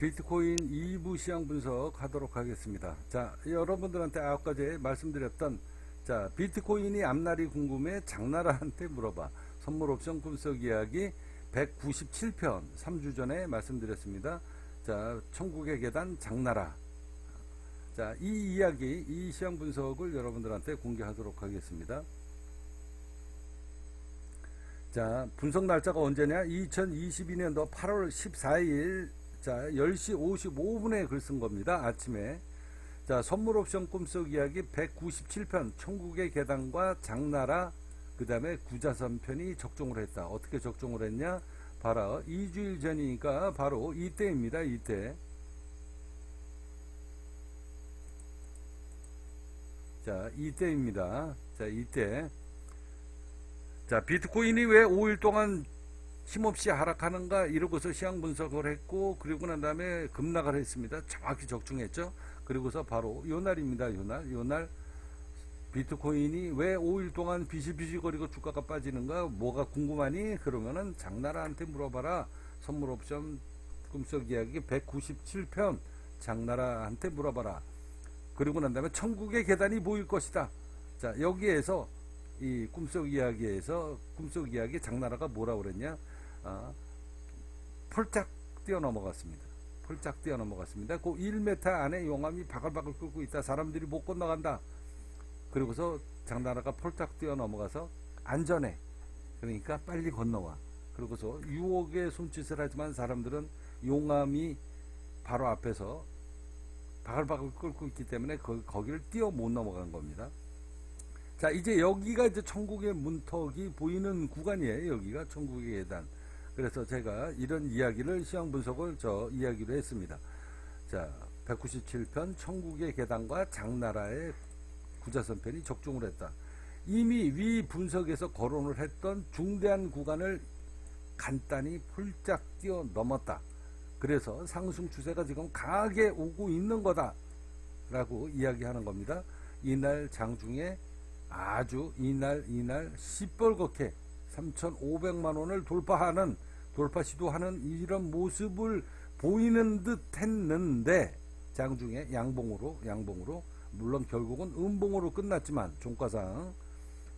비트코인 2부 시황 분석하도록 하겠습니다. 자, 여러분들한테 아까까지 말씀드렸던 비트코인이 앞날이 궁금해 장나라한테 물어봐. 선물 옵션 꿈속 이야기 197편 3주 전에 말씀드렸습니다. 자, 천국의 계단 장나라. 자, 이 이야기, 이 시황 분석을 여러분들한테 공개하도록 하겠습니다. 자, 분석 날짜가 언제냐? 2022년도 8월 14일 자, 10시 55분에 글 쓴 겁니다. 아침에. 자, 선물 옵션 꿈속 이야기 197편 천국의 계단과 장나라 그 다음에 구자선 편이 적중을 했다. 어떻게 적중을 했냐? 바로 2주일 전이니까 바로 이때입니다. 이때. 자, 이때입니다. 자, 이때. 자, 비트코인이 왜 5일 동안 힘없이 하락하는가 이러고서 시황 분석을 했고, 그리고 난 다음에 급락을 했습니다. 정확히 적중했죠. 그리고서 바로 요날입니다. 요날 비트코인이 왜 5일 동안 비실비실거리고 주가가 빠지는가 뭐가 궁금하니? 그러면은 장나라한테 물어봐라. 선물 옵션 꿈속 이야기 197편 장나라한테 물어봐라. 그리고 난 다음에 천국의 계단이 보일 것이다. 자, 여기에서 이 꿈속 이야기에서 꿈속 이야기 장나라가 뭐라고 그랬냐? 폴짝 뛰어넘어갔습니다. 폴짝 뛰어넘어갔습니다. 그 1m 안에 용암이 바글바글 끓고 있다. 사람들이 못 건너간다. 그리고서 장나라가 폴짝 뛰어넘어가서 안전해. 그러니까 빨리 건너와. 그리고서 유혹의 손짓을 하지만 사람들은 용암이 바로 앞에서 바글바글 끓고 있기 때문에 거기를 뛰어 못 넘어간 겁니다. 자, 이제 여기가 이제 천국의 문턱이 보이는 구간이에요. 여기가 천국의 계단. 그래서 제가 이런 이야기를 시황 분석을 이야기로 했습니다. 자, 197편 천국의 계단과 장나라의 구자선 편이 적중을 했다. 이미 위 분석에서 거론을 했던 중대한 구간을 간단히 폴짝 뛰어넘었다. 그래서 상승 추세가 지금 강하게 오고 있는 거다 라고 이야기하는 겁니다. 이날 장중에 아주 이날 시뻘겋게 3,500만원을 돌파 시도하는 이런 모습을 보이는 듯 했는데, 장중에 양봉으로 물론 결국은 음봉으로 끝났지만 종가상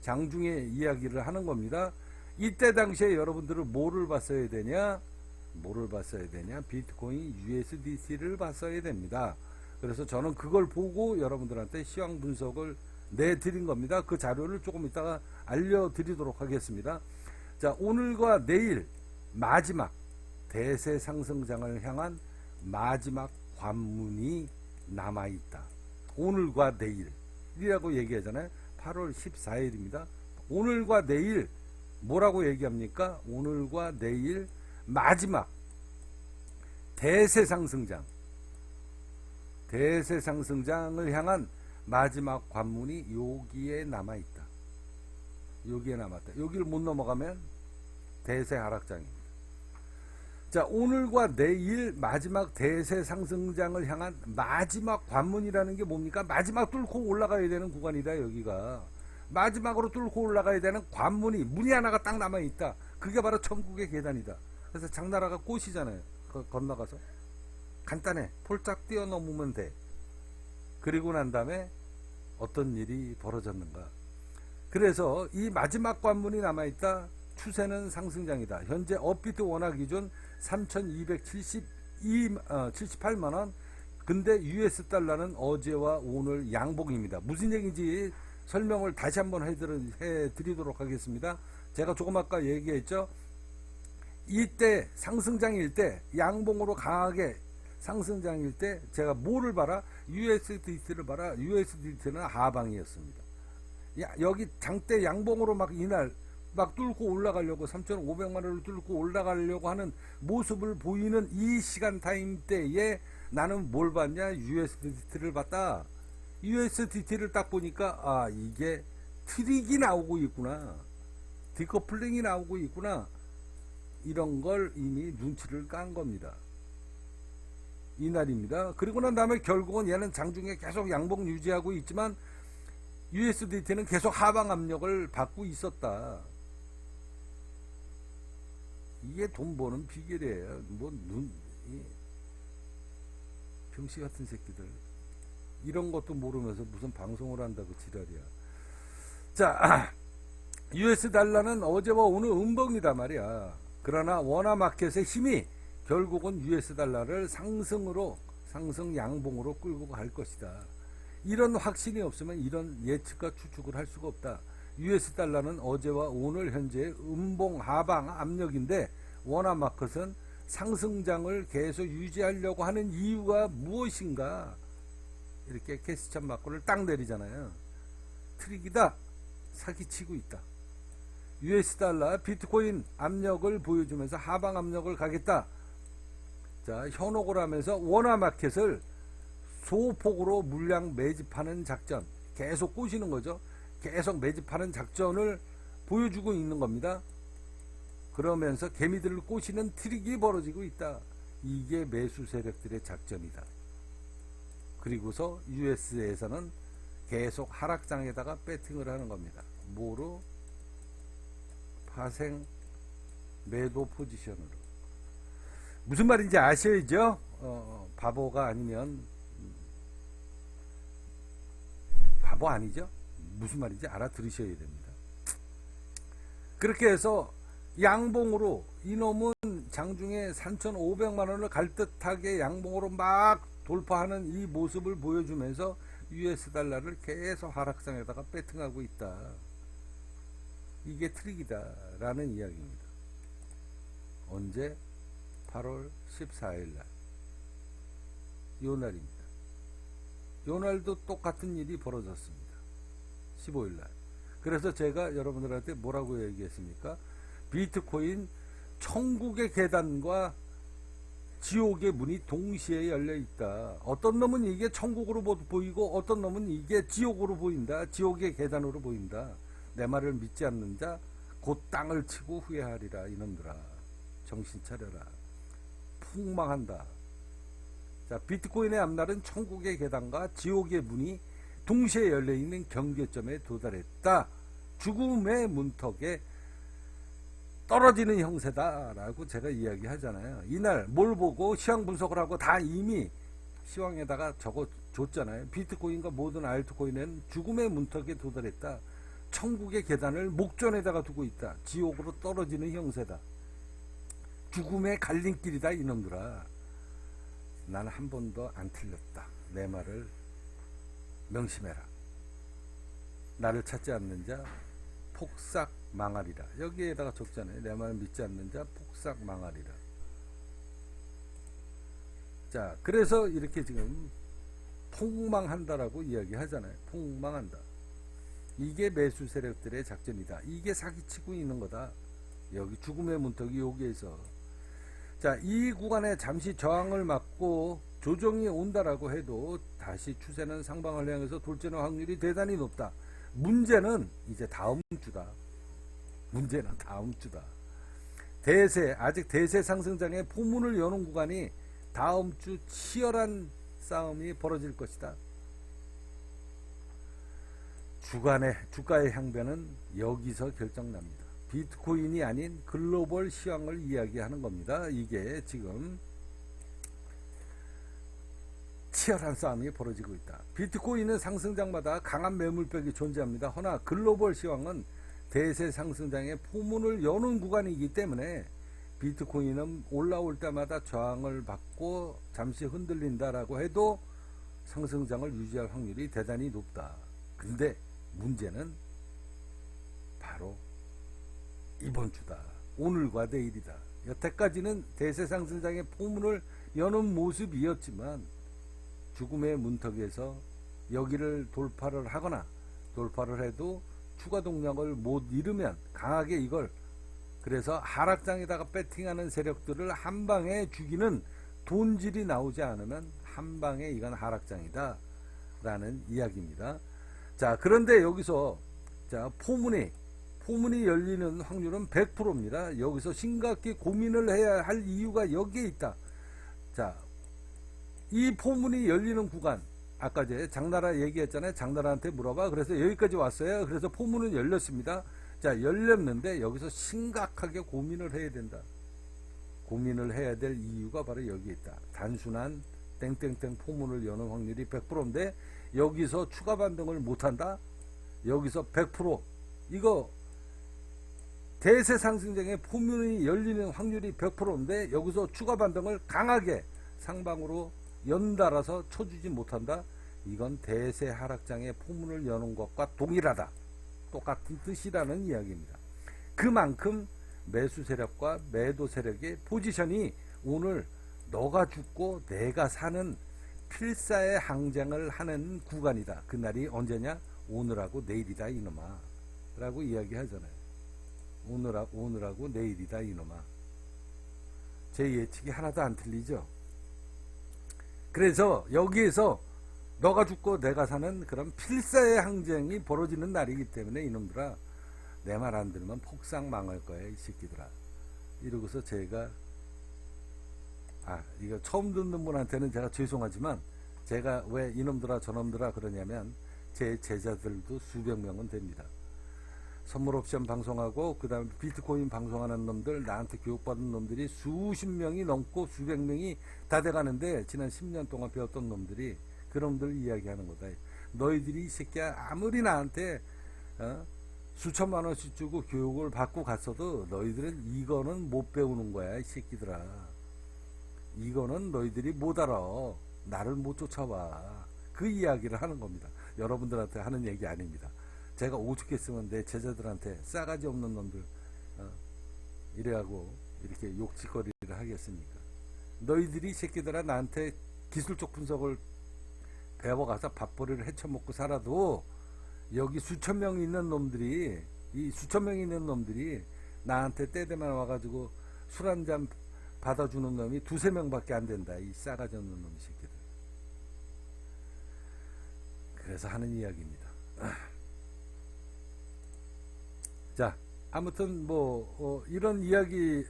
장중에 이야기를 하는 겁니다. 이때 당시에 여러분들은 뭐를 봤어야 되냐? 비트코인 USDT를 봤어야 됩니다. 그래서 저는 그걸 보고 여러분들한테 시황 분석을 내드린 겁니다. 그 자료를 조금 이따가 알려드리도록 하겠습니다. 자, 오늘과 내일 마지막 대세 상승장을 향한 마지막 관문이 남아있다. 오늘과 내일이라고 얘기하잖아요. 8월 14일입니다. 오늘과 내일 뭐라고 얘기합니까? 오늘과 내일 마지막 대세 상승장을 향한 마지막 관문이 여기에 남아있다. 여기를 못 넘어가면 대세 하락장입니다. 자, 오늘과 내일 마지막 대세 상승장을 향한 마지막 관문이라는 게 뭡니까? 마지막 뚫고 올라가야 되는 구간이다. 여기가 마지막으로 뚫고 올라가야 되는 관문이, 문이 하나가 딱 남아있다. 그게 바로 천국의 계단이다. 그래서 장나라가 꽃이잖아요. 건너가서 간단해. 폴짝 뛰어넘으면 돼. 그리고 난 다음에 어떤 일이 벌어졌는가. 그래서 이 마지막 관문이 남아있다. 추세는 상승장이다. 현재 업비트 원화 기준 3,278만원. 근데 US 달러는 어제와 오늘 양봉입니다. 무슨 얘기인지 설명을 다시 한번 해드리도록 하겠습니다. 제가 조금 아까 얘기했죠. 이때 상승장일 때, 양봉으로 강하게 상승장일 때 제가 뭐를 봐라? USDT를 봐라. USDT는 하방이었습니다. 여기 장대 양봉으로 이날 뚫고 올라가려고 3,500만원을 뚫고 올라가려고 하는 모습을 보이는 이 시간 타임 때에 나는 뭘 봤냐? USDT를 봤다. USDT를 딱 보니까 이게 트릭이 나오고 있구나. 디커플링이 나오고 있구나. 이런 걸 이미 눈치를 깐 겁니다. 이날입니다. 그리고 난 다음에 결국은 얘는 장중에 계속 양봉 유지하고 있지만 USDT는 계속 하방 압력을 받고 있었다. 이게 돈 버는 비결이에요. 병시 같은 새끼들. 이런 것도 모르면서 무슨 방송을 한다고 지랄이야. 자, US 달러는 어제와 오늘 음봉이다 말이야. 그러나 원화 마켓의 힘이 결국은 US 달러를 상승으로, 상승 양봉으로 끌고 갈 것이다. 이런 확신이 없으면 이런 예측과 추측을 할 수가 없다. US 달러는 어제와 오늘 현재 음봉 하방 압력인데 원화 마켓은 상승장을 계속 유지하려고 하는 이유가 무엇인가? 이렇게 캐시천 맞고를 딱 내리잖아요. 트릭이다. 사기치고 있다. US 달러 비트코인 압력을 보여주면서 하방 압력을 가겠다. 자, 현혹을 하면서 원화 마켓을 소폭으로 물량 매집하는 작전, 계속 꼬시는 거죠. 계속 매집하는 작전을 보여주고 있는 겁니다. 그러면서 개미들을 꼬시는 트릭이 벌어지고 있다. 이게 매수 세력들의 작전이다. 그리고서 US에서는 계속 하락장에다가 배팅을 하는 겁니다. 뭐로? 파생 매도 포지션으로. 무슨 말인지 아셔야죠? 바보가 아니면 바보 아니죠? 무슨 말인지 알아들으셔야 됩니다. 그렇게 해서 양봉으로 이놈은 장중에 3,500만원을 갈듯하게 양봉으로 막 돌파하는 이 모습을 보여주면서 US 달러를 계속 하락장에다가 배팅하고 있다. 이게 트릭이다 라는 이야기입니다. 언제? 8월 14일날 요날입니다. 요날도 똑같은 일이 벌어졌습니다. 15일날. 그래서 제가 여러분들한테 뭐라고 얘기했습니까? 비트코인 천국의 계단과 지옥의 문이 동시에 열려 있다. 어떤 놈은 이게 천국으로 보이고 어떤 놈은 이게 지옥으로 보인다. 지옥의 계단으로 보인다. 내 말을 믿지 않는 자 곧 땅을 치고 후회하리라. 이놈들아, 정신 차려라. 폭망한다. 자, 비트코인의 앞날은 천국의 계단과 지옥의 문이 동시에 열려있는 경계점에 도달했다. 죽음의 문턱에 떨어지는 형세다라고 제가 이야기하잖아요. 이날 뭘 보고 시황 분석을 하고 다 이미 시황에다가 적어줬잖아요. 비트코인과 모든 알트코인은 죽음의 문턱에 도달했다. 천국의 계단을 목전에다가 두고 있다. 지옥으로 떨어지는 형세다. 죽음의 갈림길이다. 이놈들아, 나는 한 번도 안 틀렸다. 내 말을 명심해라. 나를 찾지 않는 자 폭삭 망하리라. 여기에다가 적잖아요. 내 말을 믿지 않는 자 폭삭 망하리라. 자, 그래서 이렇게 지금 폭망한다라고 이야기하잖아요. 폭망한다. 이게 매수 세력들의 작전이다. 이게 사기치고 있는 거다. 여기 죽음의 문턱이 여기에서. 자, 이 구간에 잠시 저항을 맞고 조정이 온다라고 해도 다시 추세는 상방을 향해서 돌진할 확률이 대단히 높다. 문제는 이제 다음 주다. 문제는 다음 주다. 아직 대세 상승장의 포문을 여는 구간이 다음 주 치열한 싸움이 벌어질 것이다. 주가의 향배는 여기서 결정납니다. 비트코인이 아닌 글로벌 시황을 이야기하는 겁니다. 이게 지금 치열한 싸움이 벌어지고 있다. 비트코인은 상승장마다 강한 매물벽이 존재합니다. 허나 글로벌 시황은 대세 상승장의 포문을 여는 구간이기 때문에 비트코인은 올라올 때마다 저항을 받고 잠시 흔들린다라고 해도 상승장을 유지할 확률이 대단히 높다. 근데 문제는 바로 이번 주다. 오늘과 내일이다. 여태까지는 대세 상승장의 포문을 여는 모습이었지만 죽음의 문턱에서 여기를 돌파를 하거나 돌파를 해도 추가 동력을 못 잃으면 강하게 이걸, 그래서 하락장에다가 배팅하는 세력들을 한방에 죽이는 돈질이 나오지 않으면 한방에 이건 하락장이다 라는 이야기입니다. 자, 그런데 여기서 자, 포문이 열리는 확률은 100%입니다. 여기서 심각히 고민을 해야 할 이유가 여기에 있다. 자, 이 포문이 열리는 구간, 아까 제 장나라 얘기했잖아요. 장나라한테 물어봐. 그래서 여기까지 왔어요. 그래서 포문은 열렸습니다. 자, 열렸는데 여기서 심각하게 고민을 해야 된다. 고민을 해야 될 이유가 바로 여기에 있다. 단순한 땡땡땡 포문을 여는 확률이 100%인데 여기서 추가 반등을 못한다? 여기서 100% 이거 대세 상승장의 포문이 열리는 확률이 100%인데 여기서 추가 반등을 강하게 상방으로 연달아서 쳐주지 못한다? 이건 대세 하락장의 포문을 여는 것과 동일하다. 똑같은 뜻이라는 이야기입니다. 그만큼 매수 세력과 매도 세력의 포지션이 오늘 너가 죽고 내가 사는 필사의 항쟁을 하는 구간이다. 그날이 언제냐? 오늘하고 내일이다 이놈아 라고 이야기하잖아요. 오늘하고 내일이다 이놈아. 제 예측이 하나도 안 틀리죠. 그래서 여기에서 너가 죽고 내가 사는 그런 필사의 항쟁이 벌어지는 날이기 때문에 이놈들아, 내 말 안 들으면 폭삭 망할 거야 이 새끼들아. 이러고서 제가 이거 처음 듣는 분한테는 제가 죄송하지만, 제가 왜 이놈들아 저놈들아 그러냐면 제 제자들도 수백 명은 됩니다. 선물 옵션 방송하고 그 다음에 비트코인 방송하는 놈들, 나한테 교육받은 놈들이 수십 명이 넘고 수백 명이 다 돼가는데, 지난 10년 동안 배웠던 놈들이 그 놈들 이야기하는 거다. 너희들이 이 새끼야 아무리 나한테 수천만 원씩 주고 교육을 받고 갔어도 너희들은 이거는 못 배우는 거야 이 새끼들아. 이거는 너희들이 못 알아. 나를 못 쫓아와. 그 이야기를 하는 겁니다. 여러분들한테 하는 얘기 아닙니다. 제가 오죽했으면 내 제자들한테 싸가지 없는 놈들 이래하고 이렇게 욕짓거리를 하겠습니까? 너희들이 이 새끼들아 나한테 기술적 분석을 배워가서 밥벌이를 헤쳐먹고 살아도 여기 수천 명이 있는 놈들이, 이 수천 명이 있는 놈들이 나한테 때되만 와가지고 술 한잔 받아주는 놈이 두세 명밖에 안 된다. 이 싸가지 없는 놈 새끼들. 그래서 하는 이야기입니다. 자, 아무튼 이런 이야기,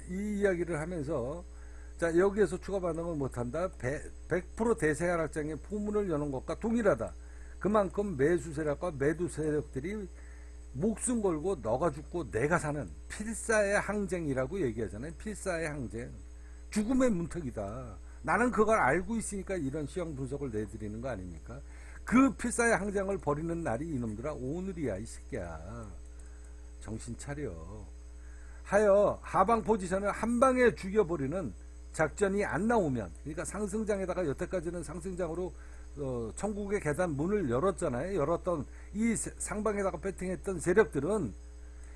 이 이야기를 하면서, 자, 여기에서 추가 반응을 못한다. 100% 대세 하락장의 포문을 여는 것과 동일하다. 그만큼 매수 세력과 매도 세력들이 목숨 걸고 너가 죽고 내가 사는 필사의 항쟁이라고 얘기하잖아요. 필사의 항쟁. 죽음의 문턱이다. 나는 그걸 알고 있으니까 이런 시형 분석을 내드리는 거 아닙니까? 그 필사의 항쟁을 벌이는 날이 이놈들아 오늘이야 이 새끼야. 정신 차려. 하여 하방 포지션을 한 방에 죽여버리는 작전이 안 나오면, 그러니까 상승장에다가 여태까지는 상승장으로 천국의 계단 문을 열었잖아요. 열었던 이 상방에다가 배팅했던 세력들은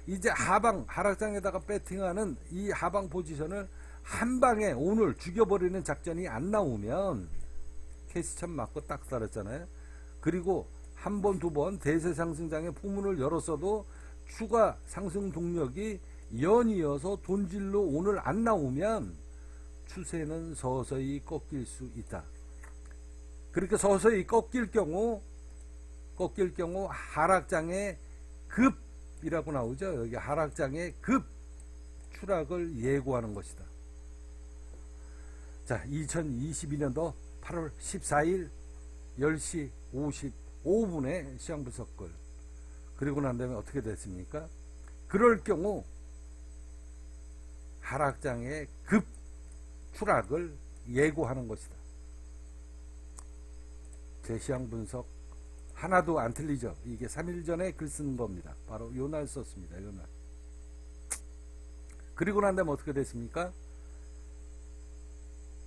이제 하방 하락장에다가 배팅하는 이 하방 포지션을 한 방에 오늘 죽여버리는 작전이 안 나오면 캐시천 맞고 딱 살았잖아요. 그리고 한 번, 두 번 대세 상승장의 포문을 열었어도 추가 상승 동력이 연이어서 돈질로 오늘 안 나오면 추세는 서서히 꺾일 수 있다. 그렇게 서서히 꺾일 경우 하락장의 급이라고 나오죠. 여기 하락장의 급 추락을 예고하는 것이다. 자, 2022년도 8월 14일 10시 55분에 시황 분석글. 그리고 난 다음에 어떻게 됐습니까? 그럴 경우 하락장의 급 추락을 예고하는 것이다. 제 시황 분석 하나도 안 틀리죠. 이게 3일 전에 글 쓴 겁니다. 바로 요날 썼습니다. 요날. 그리고 난 다음에 어떻게 됐습니까?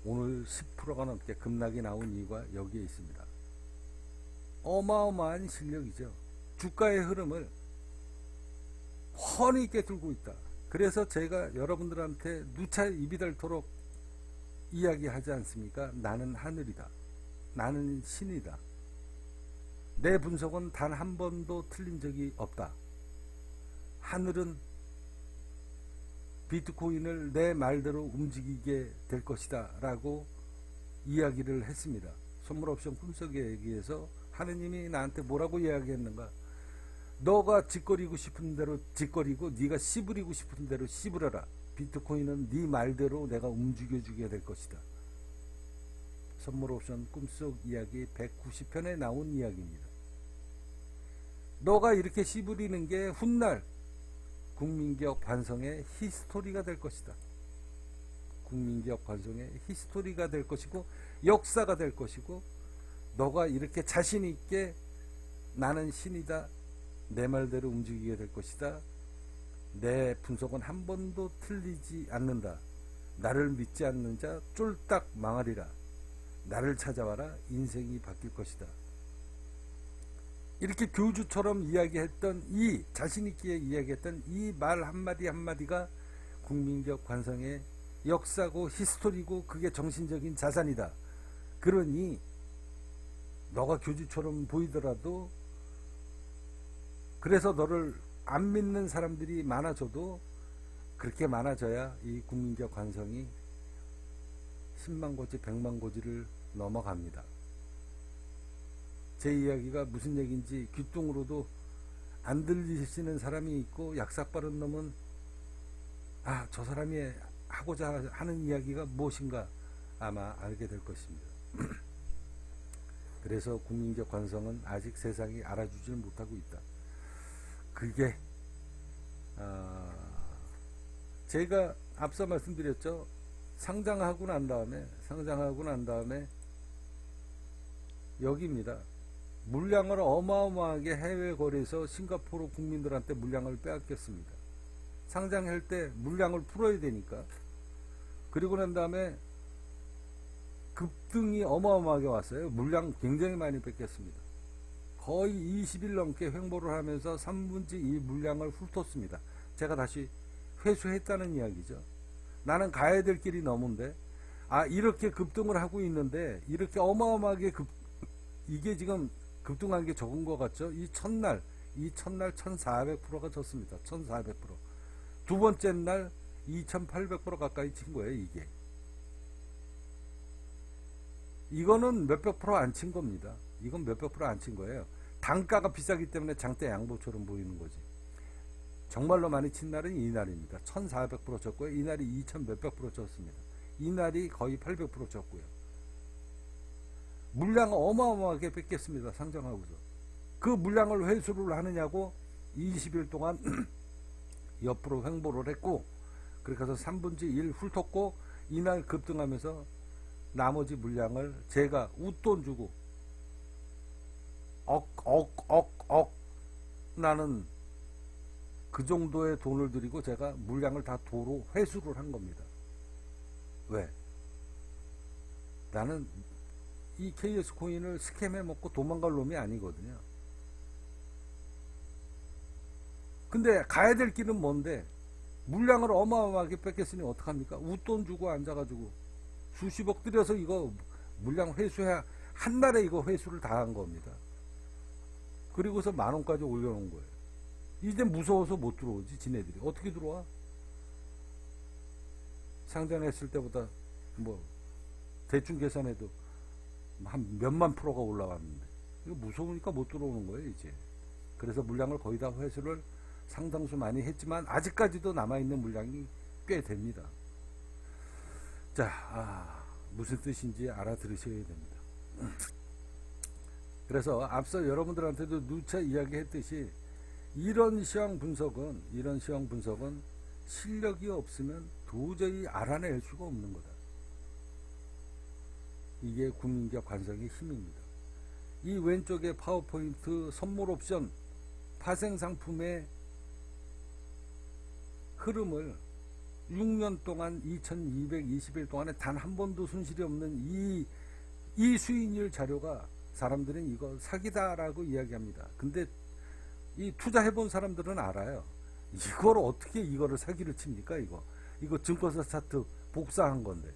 오늘 10%가 넘게 급락이 나온 이유가 여기에 있습니다. 어마어마한 실력이죠. 주가의 흐름을 훤히 꿰뚫고 있다. 그래서 제가 여러분들한테 누차 입이 닳도록 이야기하지 않습니까? 나는 하늘이다. 나는 신이다. 내 분석은 단 한 번도 틀린 적이 없다. 하늘은 비트코인을 내 말대로 움직이게 될 것이다 라고 이야기를 했습니다. 선물옵션 꿈속에 얘기해서 하느님이 나한테 뭐라고 이야기했는가? 너가 짓거리고 싶은 대로 짓거리고 네가 씨부리고 싶은 대로 씨부려라. 비트코인은 네 말대로 내가 움직여주게 될 것이다. 선물옵션 꿈속 이야기 190편에 나온 이야기입니다. 너가 이렇게 씨부리는 게 훗날 국민기업 반성의 히스토리가 될 것이다. 국민기업 반성의 히스토리가 될 것이고, 역사가 될 것이고, 너가 이렇게 자신 있게 나는 신이다, 내 말대로 움직이게 될 것이다, 내 분석은 한 번도 틀리지 않는다, 나를 믿지 않는 자 쫄딱 망하리라, 나를 찾아와라, 인생이 바뀔 것이다. 이렇게 교주처럼 이야기했던, 이 자신있게 이야기했던 이 말 한마디 한마디가 국민적 관성의 역사고 히스토리고, 그게 정신적인 자산이다. 그러니 너가 교주처럼 보이더라도, 그래서 너를 안 믿는 사람들이 많아져도, 그렇게 많아져야 이 국민적 관성이 10만 고지 100만 고지를 넘어갑니다. 제 이야기가 무슨 얘기인지 귀뚱으로도 안 들리시는 사람이 있고, 약삭 빠른 놈은 아, 저 사람이 하고자 하는 이야기가 무엇인가 아마 알게 될 것입니다. 그래서 국민적 관성은 아직 세상이 알아주질 못하고 있다. 그게 제가 앞서 말씀드렸죠. 상장하고 난 다음에 여기입니다. 물량을 어마어마하게 해외 거래에서 싱가포르 국민들한테 물량을 빼앗겼습니다. 상장할 때 물량을 풀어야 되니까. 그리고 난 다음에 급등이 어마어마하게 왔어요. 물량 굉장히 많이 뺏겼습니다. 거의 20일 넘게 횡보를 하면서 3분의 2 물량을 훑었습니다. 제가 다시 회수했다는 이야기죠. 나는 가야 될 길이 너무인데, 이렇게 급등을 하고 있는데, 이렇게 어마어마하게 이게 지금 급등한 게 적은 것 같죠? 이 첫날 1400%가 졌습니다. 1400%. 두 번째 날 2800% 가까이 친 거예요, 이게. 이거는 몇백 프로 안 친 겁니다. 이건 몇백 프로 안 친 거예요. 단가가 비싸기 때문에 장대 양보처럼 보이는 거지. 정말로 많이 친 날은 이 날입니다. 1400% 졌고요. 이 날이 2000 몇백 프로 졌습니다. 이 날이 거의 800% 졌고요. 물량을 어마어마하게 뺏겼습니다. 상장하고서. 그 물량을 회수를 하느냐고 20일 동안 옆으로 횡보를 했고, 그렇게 해서 3분의 1 훑었고, 이날 급등하면서 나머지 물량을 제가 웃돈 주고 나는 그 정도의 돈을 들이고 제가 물량을 다 도로 회수를 한 겁니다. 왜? 나는 이 KS 코인을 스캠해 먹고 도망갈 놈이 아니거든요. 근데 가야 될 길은 뭔데, 물량을 어마어마하게 뺏겼으니 어떡합니까? 웃돈 주고 앉아가지고 수십억 들여서 이거 물량 회수해야, 한 날에 이거 회수를 다 한 겁니다. 그리고서 10,000원까지 올려놓은 거예요. 이제 무서워서 못 들어오지. 지네들이 어떻게 들어와? 상장했을 때보다 뭐 대충 계산해도 한 몇만 프로가 올라왔는데, 이거 무서우니까 못 들어오는 거예요 이제. 그래서 물량을 거의 다 회수를 상당수 많이 했지만 아직까지도 남아있는 물량이 꽤 됩니다. 자, 무슨 뜻인지 알아들으셔야 됩니다. 그래서 앞서 여러분들한테도 누차 이야기했듯이, 이런 시황 분석은 실력이 없으면 도저히 알아낼 수가 없는 거다. 이게 국민적 관성의 힘입니다. 이 왼쪽에 파워포인트 선물 옵션 파생 상품의 흐름을 6년 동안 2220일 동안에 단 한 번도 손실이 없는 이 수익률 자료가, 사람들은 이거 사기다라고 이야기합니다. 근데 이 투자해본 사람들은 알아요. 이걸 어떻게 이거를 사기를 칩니까? 이거 증권사 차트 복사한 건데.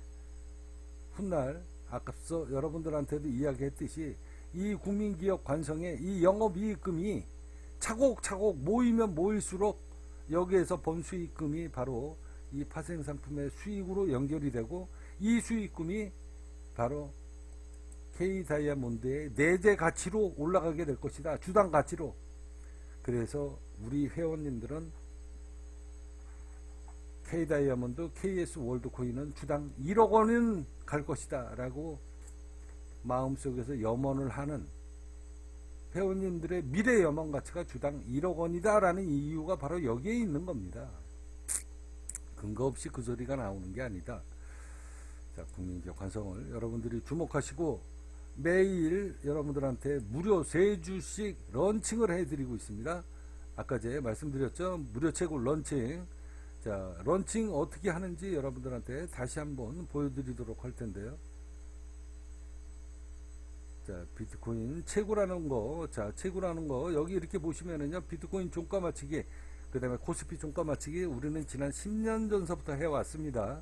훗날 앞서 여러분들한테도 이야기했듯이, 이 국민기업 관성의 이 영업이익금이 차곡차곡 모이면 모일수록 여기에서 번 수익금이 바로 이 파생상품의 수익으로 연결이 되고, 이 수익금이 바로 K다이아몬드의 내재 가치로 올라가게 될 것이다. 주당 가치로. 그래서 우리 회원님들은 K다이아몬드, KS 월드코인은 주당 1억 원은 갈 것이다 라고 마음속에서 염원을 하는 회원님들의 미래 염원 가치가 주당 1억 원이다 라는 이유가 바로 여기에 있는 겁니다. 근거 없이 그 소리가 나오는 게 아니다. 자, 국민기업 관성을 여러분들이 주목하시고 매일 여러분들한테 무료 3주씩 런칭을 해드리고 있습니다. 아까 제가 말씀드렸죠. 무료 채굴 런칭. 자, 런칭 어떻게 하는지 여러분들한테 다시 한번 보여드리도록 할 텐데요. 자, 비트코인 채굴하는 거. 자, 채굴하는 거. 여기 이렇게 보시면은요. 비트코인 종가 맞추기, 그 다음에 코스피 종가 맞추기 우리는 지난 10년 전서부터 해왔습니다.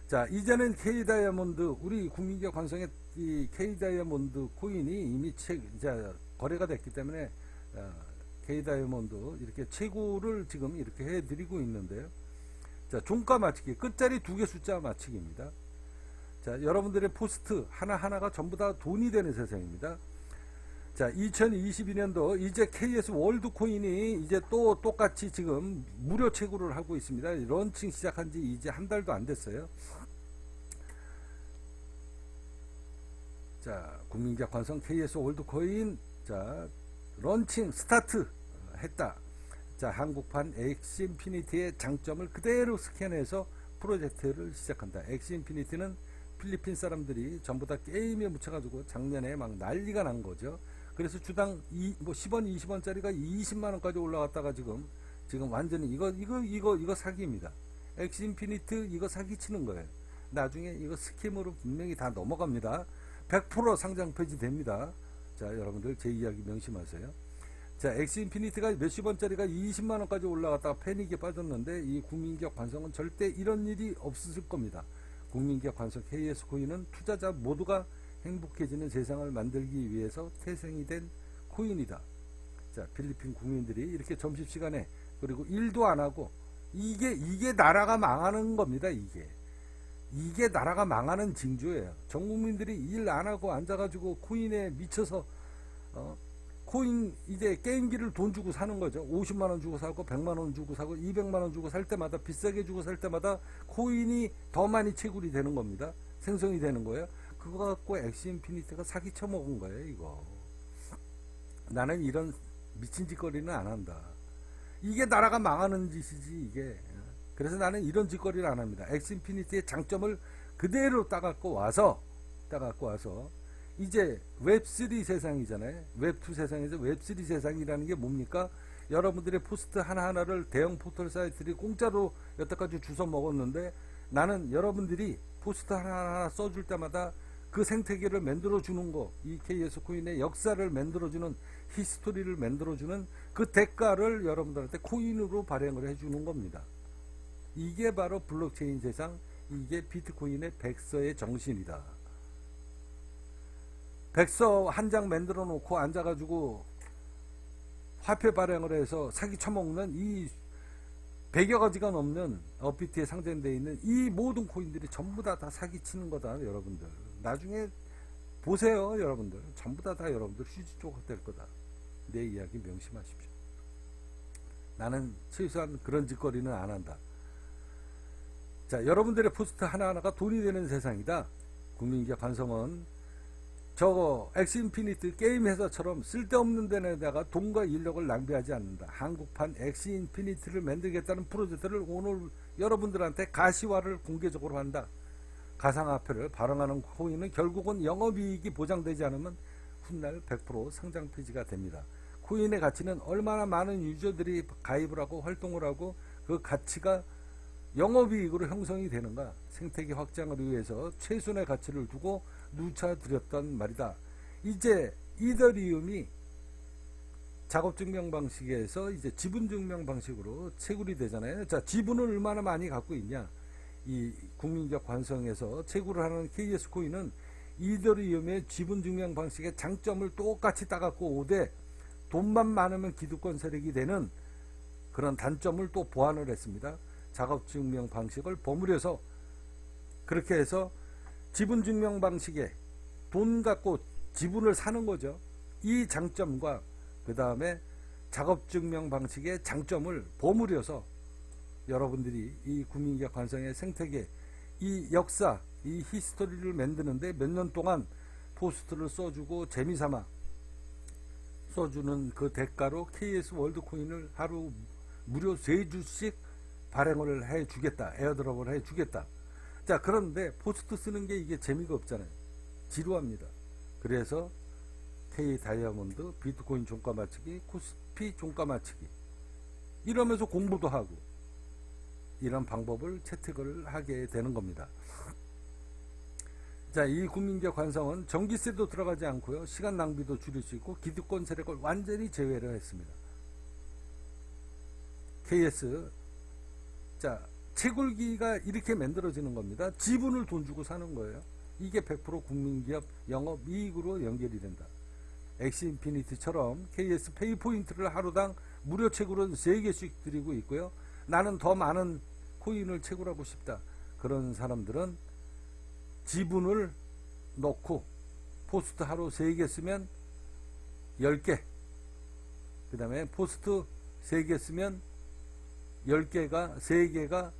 자, 이제는 K다이아몬드, 우리 국민기업 관성의 이 K다이아몬드 코인이 이미 거래가 됐기 때문에 K다이아몬드 이렇게 채굴을 지금 이렇게 해드리고 있는데요. 자, 종가 맞추기, 끝자리 2개 숫자 맞추기입니다. 자, 여러분들의 포스트 하나하나가 전부 다 돈이 되는 세상입니다. 자, 2022년도 이제 KS 월드 코인이 이제 또 똑같이 지금 무료 채굴을 하고 있습니다. 런칭 시작한 지 이제 한 달도 안 됐어요. 자, 국민기업 관성 KS 월드 코인, 자, 런칭 스타트 했다. 자, 한국판 엑스인피니티의 장점을 그대로 스캔해서 프로젝트를 시작한다. 엑스인피니티는 필리핀 사람들이 전부 다 게임에 묻혀가지고 작년에 막 난리가 난 거죠. 그래서 주당 10원, 20원짜리가 20만원까지 올라갔다가 지금 완전히 이거 사기입니다. 엑스인피니트 이거 사기치는 거예요. 나중에 이거 스캠으로 분명히 다 넘어갑니다. 100% 상장 폐지됩니다. 자, 여러분들 제 이야기 명심하세요. 자, 엑스인피니트가 몇십 원짜리가 20만원까지 올라갔다가 패닉에 빠졌는데 이 국민기업 관성은 절대 이런 일이 없을 겁니다. 국민기업 관성 KS 코인은 투자자 모두가 행복해지는 세상을 만들기 위해서 태생이 된 코인이다. 자, 필리핀 국민들이 이렇게 점심시간에 그리고 일도 안 하고 이게 나라가 망하는 겁니다. 이게 나라가 망하는 징조예요. 전 국민들이 일 안 하고 앉아가지고 코인에 미쳐서 코인 이제 게임기를 돈 주고 사는 거죠. 50만원 주고 사고 100만원 주고 사고 200만원 주고 살 때마다 비싸게 주고 살 때마다 코인이 더 많이 채굴이 되는 겁니다. 생성이 되는 거예요. 그거 갖고 엑스인피니티가 사기 쳐먹은 거예요. 이거 나는 이런 미친 짓거리는 안 한다. 이게 나라가 망하는 짓이지 이게. 그래서 나는 이런 짓거리를 안 합니다. 엑스인피니티의 장점을 그대로 따갖고 와서 이제 웹3 세상이잖아요. 웹2 세상에서 웹3 세상이라는 게 뭡니까? 여러분들의 포스트 하나하나를 대형 포털 사이트들이 공짜로 여태까지 주워 먹었는데 나는 여러분들이 포스트 하나하나 써줄 때마다 그 생태계를 만들어주는 거, 이 KS 코인의 역사를 만들어주는 히스토리를 만들어주는 그 대가를 여러분들한테 코인으로 발행을 해주는 겁니다. 이게 바로 블록체인 세상, 이게 비트코인의 백서의 정신이다. 백서 한 장 만들어 놓고 앉아가지고 화폐 발행을 해서 사기 쳐먹는 이 100여 가지가 넘는 업비트에 상장되어 있는 이 모든 코인들이 전부 다 사기치는 거다. 여러분들 나중에 보세요. 여러분들 전부 다 여러분들 휴지 조각 될 거다. 내 이야기 명심하십시오. 나는 최소한 그런 짓거리는 안 한다. 자, 여러분들의 포스트 하나하나가 돈이 되는 세상이다. 국민기업 관성은 저거 엑스인피니트 게임 회사처럼 쓸데없는 데에다가 돈과 인력을 낭비하지 않는다. 한국판 엑스인피니트를 만들겠다는 프로젝트를 오늘 여러분들한테 가시화를 공개적으로 한다. 가상화폐를 발행하는 코인은 결국은 영업이익이 보장되지 않으면 훗날 100% 상장 폐지가 됩니다. 코인의 가치는 얼마나 많은 유저들이 가입을 하고 활동을 하고 그 가치가 영업이익으로 형성이 되는가. 생태계 확장을 위해서 최선의 가치를 두고 누차드렸단 말이다. 이제 이더리움이 작업증명 방식에서 이제 지분증명 방식으로 채굴이 되잖아요. 자, 지분을 얼마나 많이 갖고 있냐. 이 국민기업 관성에서 채굴을 하는 KS 코인은 이더리움의 지분증명 방식의 장점을 똑같이 따갖고 오되 돈만 많으면 기득권 세력이 되는 그런 단점을 또 보완을 했습니다. 작업증명 방식을 버무려서 그렇게 해서 지분증명 방식에 돈 갖고 지분을 사는 거죠. 이 장점과 그 다음에 작업증명 방식의 장점을 버무려서 여러분들이 이 국민기업 관성의 생태계, 이 역사, 이 히스토리를 만드는데 몇 년 동안 포스트를 써주고 재미삼아 써주는 그 대가로 KS 월드코인을 하루 무료 3주씩 발행을 해주겠다. 에어드롭을 해주겠다. 자, 그런데 포스트 쓰는 게 이게 재미가 없잖아요. 지루합니다. 그래서 K 다이아몬드, 비트코인 종가 맞추기, 코스피 종가 맞추기 이러면서 공부도 하고 이런 방법을 채택을 하게 되는 겁니다. 자, 이 국민기업 관성은 전기세도 들어가지 않고요. 시간 낭비도 줄일 수 있고 기득권 세력을 완전히 제외를 했습니다. KS 자, 채굴기가 이렇게 만들어지는 겁니다. 지분을 돈 주고 사는 거예요. 이게 100% 국민기업 영업이익으로 연결이 된다. 엑스인피니티처럼 KS 페이포인트를 하루당 무료 채굴은 3개씩 드리고 있고요. 나는 더 많은 코인을 채굴하고 싶다. 그런 사람들은 지분을 넣고 포스트 하루 3개 쓰면 10개, 그 다음에 포스트 3개 쓰면 10개가 3개가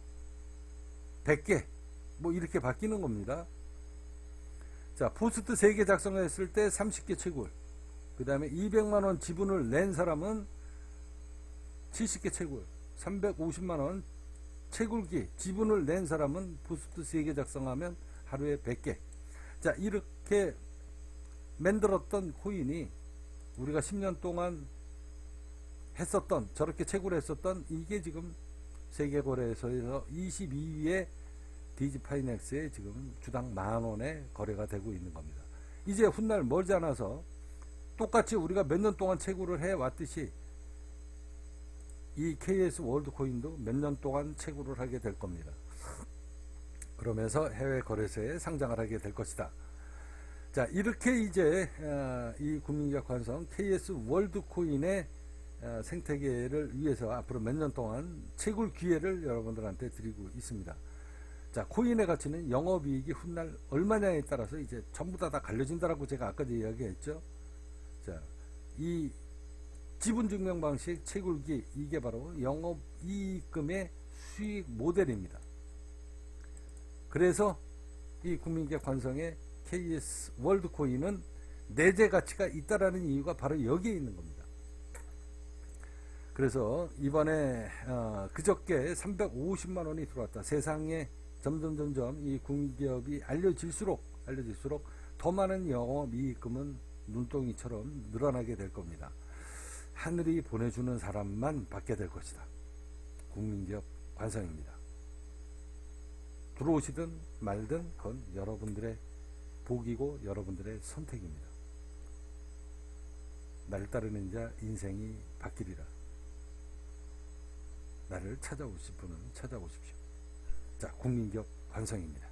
100개 뭐 이렇게 바뀌는 겁니다. 자, 포스트 3개 작성했을 때 30개 채굴, 그 다음에 200만원 지분을 낸 사람은 70개 채굴, 350만원 채굴기 지분을 낸 사람은 포스트 3개 작성하면 하루에 100개. 자, 이렇게 만들었던 코인이 우리가 10년 동안 했었던, 저렇게 채굴했었던 이게 지금 세계거래소에서 22위의 디지파이넥스에 지금 주당 10,000원에 거래가 되고 있는 겁니다. 이제 훗날 멀지 않아서 똑같이 우리가 몇 년 동안 채굴을 해왔듯이 이 KS 월드코인도 몇 년 동안 채굴을 하게 될 겁니다. 그러면서 해외 거래소에 상장을 하게 될 것이다. 자, 이렇게 이제 이 국민기업 관성 KS 월드코인의 생태계를 위해서 앞으로 몇 년 동안 채굴 기회를 여러분들한테 드리고 있습니다. 자, 코인의 가치는 영업이익이 훗날 얼마냐에 따라서 이제 전부 다 갈려진다라고 제가 아까도 이야기했죠. 자, 이 지분증명 방식 채굴기, 이게 바로 영업이익금의 수익 모델입니다. 그래서 이 국민기업 관성의 KS 월드코인은 내재 가치가 있다라는 이유가 바로 여기에 있는 겁니다. 그래서 이번에 그저께 350만 원이 들어왔다. 세상에 점점 이 국민기업이 알려질수록 더 많은 영업이익금은 눈덩이처럼 늘어나게 될 겁니다. 하늘이 보내주는 사람만 받게 될 것이다. 국민기업 관성입니다. 들어오시든 말든 그건 여러분들의 복이고 여러분들의 선택입니다. 나를 따르는 자 인생이 바뀌리라. 나를 찾아오실 분은 찾아오십시오. 자, 국민기업 관성입니다.